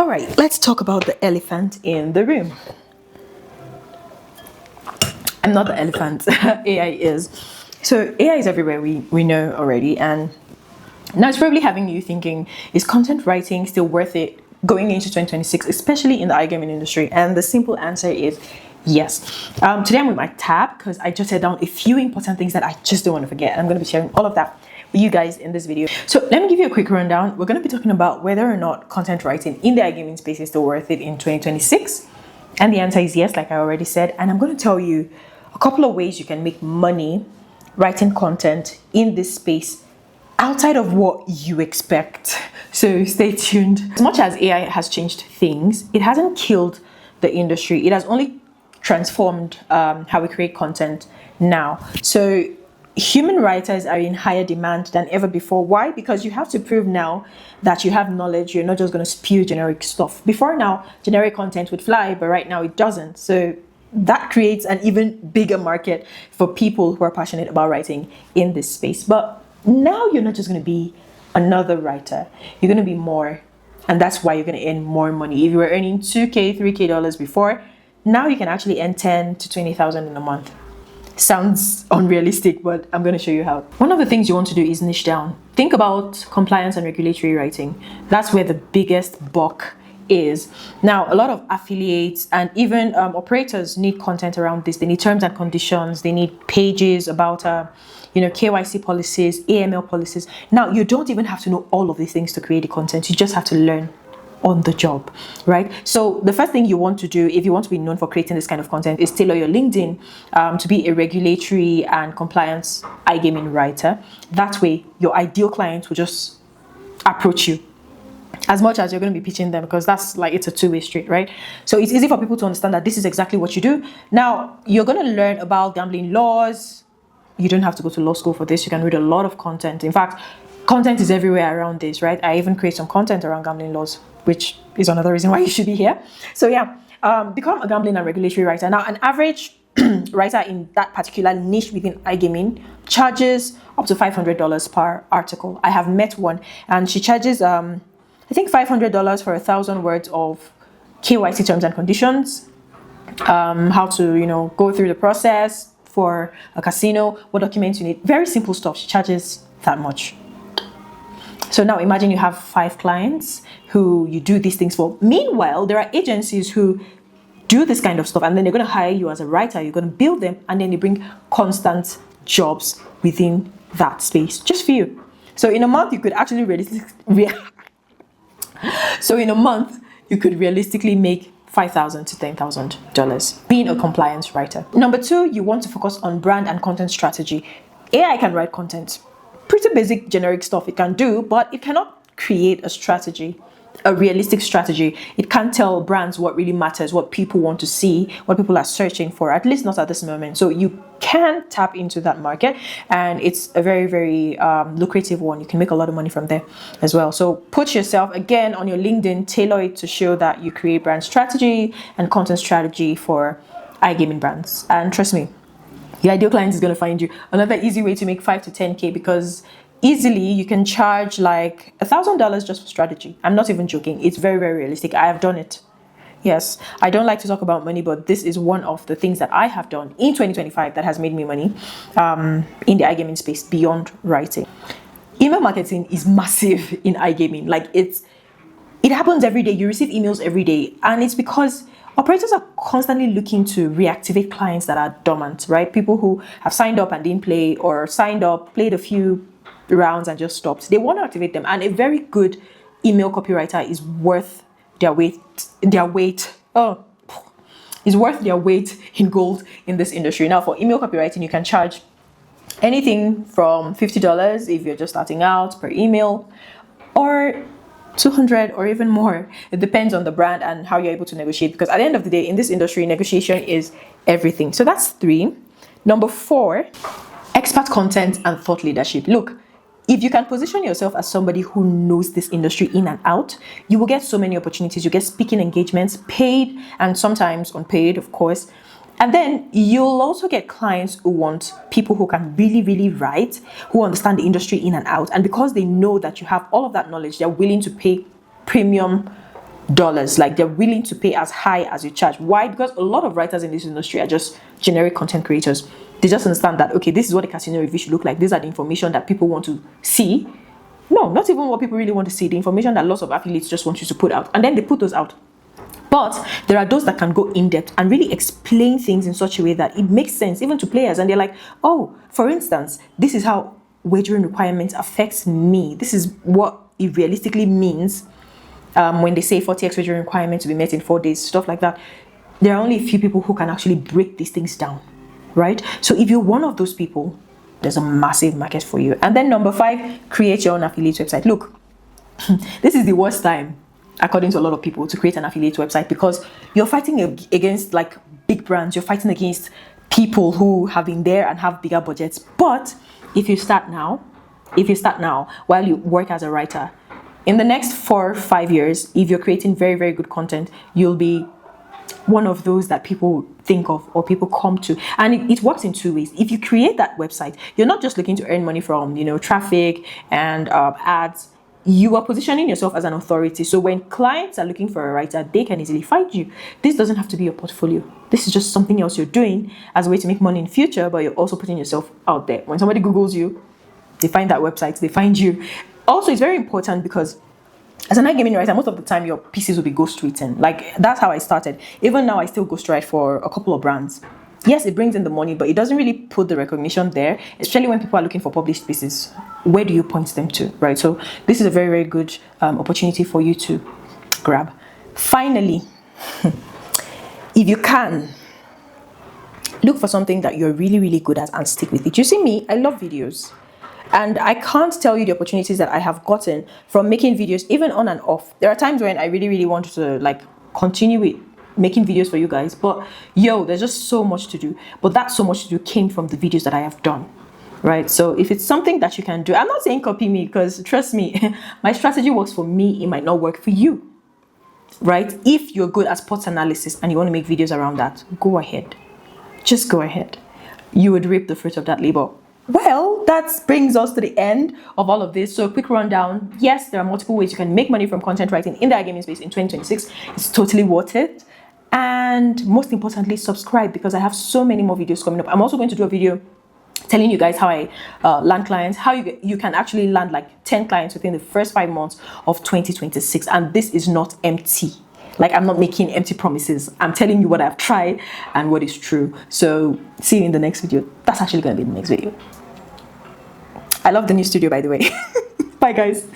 All right, let's talk about the elephant in the room. I'm not the elephant, AI is. So AI is everywhere, we know already, and now it's probably having you thinking, is content writing still worth it going into 2026, especially in the iGaming industry? And the simple answer is yes. Today I'm with my tab because I just set down a few important things that I just don't want to forget. I'm going to be sharing all of that with you guys in this video. So let me give you a quick rundown. We're going to be talking about whether or not content writing in the iGaming space is still worth it in 2026. And the answer is yes, like I already said. And I'm going to tell you a couple of ways you can make money writing content in this space outside of what you expect. So stay tuned. As much as AI has changed things, it hasn't killed the industry. It has only transformed how we create content now. So human writers are in higher demand than ever before. Why? Because you have to prove now that you have knowledge. You're not just going to spew generic stuff. Before now, generic content would fly, but right now it doesn't. So that creates an even bigger market for people who are passionate about writing in this space. But now you're not just going to be another writer. You're going to be more. And that's why you're going to earn more money. If you were earning $2K, $3K before, now you can actually earn 10 to 20,000 in a month. Sounds unrealistic, but I'm going to show you how. One of the things you want to do is niche down. Think about compliance and regulatory writing. That's where the biggest buck is. Now, a lot of affiliates and even operators need content around this. They need terms and conditions. They need pages about KYC policies, AML policies. Now, you don't even have to know all of these things to create the content. You just have to learn on the job, right? So the first thing you want to do if you want to be known for creating this kind of content is tailor your LinkedIn to be a regulatory and compliance iGaming writer. That way, your ideal client will just approach you as much as you're going to be pitching them, because that's like, it's a two-way street, right? So it's easy for people to understand that this is exactly what you do. Now, you're going to learn about gambling laws. You don't have to go to law school for this. You can read a lot of content. In fact, content is everywhere around this, right? I even create some content around gambling laws, which is another reason why you should be here. So yeah, become a gambling and regulatory writer. Now, an average writer in that particular niche within iGaming charges up to $500 per article. I have met one, and she charges I think $500 for 1,000 words of KYC terms and conditions, how to, go through the process for a casino, what documents you need. Very simple stuff. She charges that much. So now imagine you have 5 clients who you do these things for. Meanwhile, there are agencies who do this kind of stuff, and then they're going to hire you as a writer. You're going to build them, and then they bring constant jobs within that space just for you. So in a month, you could actually realistically make $5,000 to $10,000 being a compliance writer. Number 2, you want to focus on brand and content strategy. AI can write content. Pretty basic, generic stuff it can do, but it cannot create a strategy, a realistic strategy. It can't tell brands what really matters, what people want to see, what people are searching for, at least not at this moment. So you can tap into that market, and it's a very, very lucrative one. You can make a lot of money from there as well. So put yourself, again, on your LinkedIn, tailor it to show that you create brand strategy and content strategy for iGaming brands. And trust me, your ideal client is going to find you. Another easy way to make 5 to 10K, because easily you can charge like $1,000 just for strategy. I'm not even joking. It's very, very realistic. I have done it. Yes, I don't like to talk about money, but this is one of the things that I have done in 2025 that has made me money in the iGaming space beyond writing. Email marketing is massive in iGaming. Like it happens every day. You receive emails every day, and it's because operators are constantly looking to reactivate clients that are dormant, right? People who have signed up and didn't play, or signed up, played a few rounds and just stopped. They want to activate them, and a very good email copywriter is worth their weight in gold in this industry. Now, for email copywriting, you can charge anything from $50 if you're just starting out per email, or $200 or even more. It depends on the brand and how you're able to negotiate, because at the end of the day, in this industry, negotiation is everything. So that's 3. Number 4, expert content and thought leadership. Look, if you can position yourself as somebody who knows this industry in and out, you will get so many opportunities. You get speaking engagements, paid and sometimes unpaid, of course. And then you'll also get clients who want people who can really, really write, who understand the industry in and out. And because they know that you have all of that knowledge, they're willing to pay premium dollars. Like, they're willing to pay as high as you charge. Why? Because a lot of writers in this industry are just generic content creators. They just understand that, okay, this is what a casino review should look like. These are the information that people want to see. No, not even what people really want to see. The information that lots of affiliates just want you to put out. And then they put those out. But there are those that can go in depth and really explain things in such a way that it makes sense even to players. And they're like, oh, for instance, this is how wagering requirements affects me. This is what it realistically means when they say 40x wagering requirements to be met in 4 days, stuff like that. There are only a few people who can actually break these things down, right? So if you're one of those people, there's a massive market for you. And then number 5, create your own affiliate website. Look, this is the worst time, according to a lot of people, to create an affiliate website, because you're fighting against like big brands. You're fighting against people who have been there and have bigger budgets. But if you start now while you work as a writer, in the next 4 or 5 years, if you're creating very, very good content, you'll be one of those that people think of or people come to. And it works in 2 ways. If you create that website, you're not just looking to earn money from, traffic and ads. You are positioning yourself as an authority. So when clients are looking for a writer, they can easily find you. This doesn't have to be your portfolio. This is just something else you're doing as a way to make money in future, but you're also putting yourself out there. When somebody Googles you, they find that website, they find you. Also, it's very important because as an iGaming writer, most of the time your pieces will be ghostwritten. Like, that's how I started. Even now, I still ghostwrite for a couple of brands. Yes, it brings in the money, but it doesn't really put the recognition there, especially when people are looking for published pieces. Where do you point them to, right? So this is a very, very good opportunity for you to grab. Finally, if you can, look for something that you're really, really good at and stick with it. You see me, I love videos. And I can't tell you the opportunities that I have gotten from making videos, even on and off. There are times when I really, really want to like continue with making videos for you guys, but there's just so much to do. But that so much to do came from the videos that I have done, right? So if it's something that you can do, I'm not saying copy me, because trust me, my strategy works for me, it might not work for you, right? If you're good at sports analysis and you want to make videos around that, go ahead. Just go ahead. You would reap the fruit of that labor. Well, that brings us to the end of all of this. So a quick rundown. Yes, there are multiple ways you can make money from content writing in the iGaming space in 2026. It's totally worth it. And most importantly, subscribe, because I have so many more videos coming up. I'm also going to do a video telling you guys how I land clients, how you can actually land like 10 clients within the first 5 months of 2026. And this is not empty. Like, I'm not making empty promises. I'm telling you what I've tried and what is true. So see you in the next video. That's actually going to be the next video. I love the new studio, by the way. Bye, guys.